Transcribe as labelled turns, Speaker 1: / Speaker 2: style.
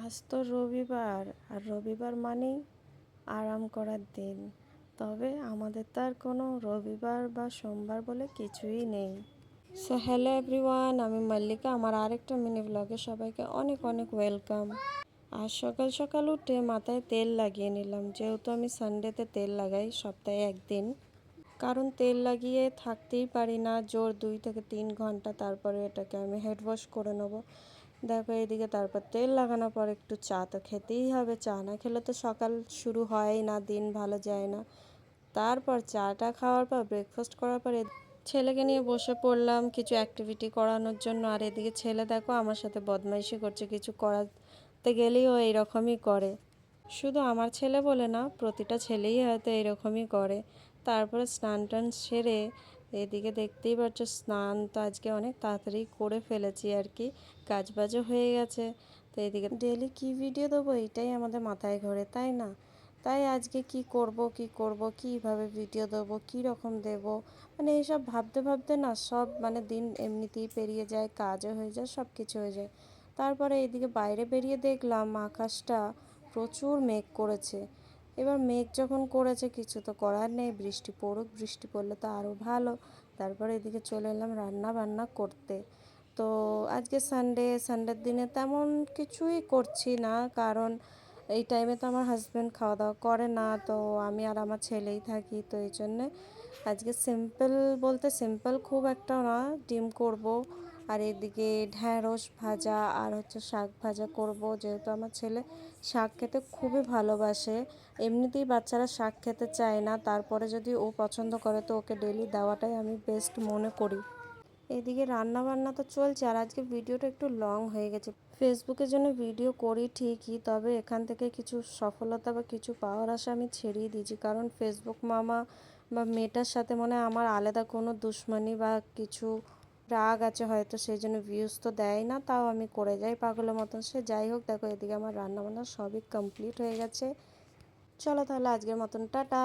Speaker 1: আজ তো রবিবার, আর রবিবার মানেই আরাম করার দিন। তবে আমাদের তো আর কোনো রবিবার বা সোমবার বলে কিছুই নেই। সো হ্যালো এভরিওয়ান, আমি মল্লিকা। আমার আরেকটা মিনি ব্লগে সবাইকে অনেক অনেক ওয়েলকাম। আজ সকাল সকাল উঠে মাথায় তেল লাগিয়ে নিলাম, যেহেতু আমি সানডেতে তেল লাগাই সপ্তাহে একদিন। কারণ তেল লাগিয়ে থাকতেই পারি না জোর 2 থেকে 3 ঘন্টা, তারপরে এটাকে আমি হেড ওয়াশ করে নেবো। দেখো এদিকে তারপর তেল লাগানোর পর একটু চা তো খেতেই হবে, চা না খেলে তো সকাল শুরু হয় না, দিন ভালো যায় না। তারপর চাটা খাওয়ার পর ব্রেকফাস্ট করার পরে ছেলেকে নিয়ে বসে পড়লাম কিছু অ্যাক্টিভিটি করানোর জন্য। আর এদিকে ছেলে দেখো আমার সাথে বদমাইশি করছে, কিছু করাতে গেলেই ও এইরকমই করে। শুধু আমার ছেলে বলে না, প্রতিটা ছেলেই হয়তো এরকমই করে। তারপরে স্নান টান সেরে এদিকে দেখতেই পাচ্ছ, স্নান তো আজকে অনেক তাড়াতাড়ি করে ফেলেছি আর কি, কাজবাজও হয়ে গেছে। তো এদিকে ডেলি কি ভিডিও দেবো এটাই আমাদের মাথায় ঘোরে, তাই না? তাই আজকে কীভাবে ভিডিও দেবো, কী রকম দেবো, মানে এইসব ভাবতে ভাবতে না সব মানে দিন এমনিতেই পেরিয়ে যায়, কাজও হয়ে যায়, সব কিছু হয়ে যায়। তারপরে এইদিকে বাইরে বেরিয়ে দেখলাম আকাশটা প্রচুর মেঘ করেছে। এবার মেঘ যখন করেছে কিছু তো করার নেই, বৃষ্টি পড়ুক, বৃষ্টি পড়লে তো আরও ভালো। তারপরে এদিকে চলে এলাম রান্না বান্না করতে। তো আজকে সানডের দিনে তেমন কিছুই করছি না, কারণ এই টাইমে তো আমার হাজব্যান্ড খাওয়া দাওয়া করে না, তো আমি আর আমার ছেলেই থাকি। তো এই জন্যে আজকে সিম্পল বলতে সিম্পল খুব একটা না, ডিম করব, আর এদিকে ঢ্যাঁড়স ভাজা আর হচ্ছে শাক ভাজা করব, যেহেতু আমার ছেলে শাক খেতে খুবই ভালোবাসে। এমনিতেই বাচ্চারা শাক খেতে চায় না, তারপরে যদি ও পছন্দ করে তো ওকে ডেলি দেওয়াটাই আমি বেস্ট মনে করি। এদিকে রান্না বান্না তো চলছে, আর আজকে ভিডিওটা একটু লং হয়ে গেছে। ফেসবুকের জন্য ভিডিও করি ঠিকই, তবে এখান থেকে কিছু সফলতা বা কিছু পাওয়ার আশা আমি ছেড়েই দিয়েছি, কারণ ফেসবুক মামা বা মেটার সাথে মনে হয় আমার আলাদা কোনো দুশ্মনী বা কিছু রাগ আছে হয়তো, সেই জন্য ভিউজ তো দেয় না, তাও আমি করে যাই পাগলের মতন। সে যাই হোক, দেখো এদিকে আমার রান্না বান্না সবই কমপ্লিট হয়ে গেছে। চলো তাহলে আজকের মতন টাটা।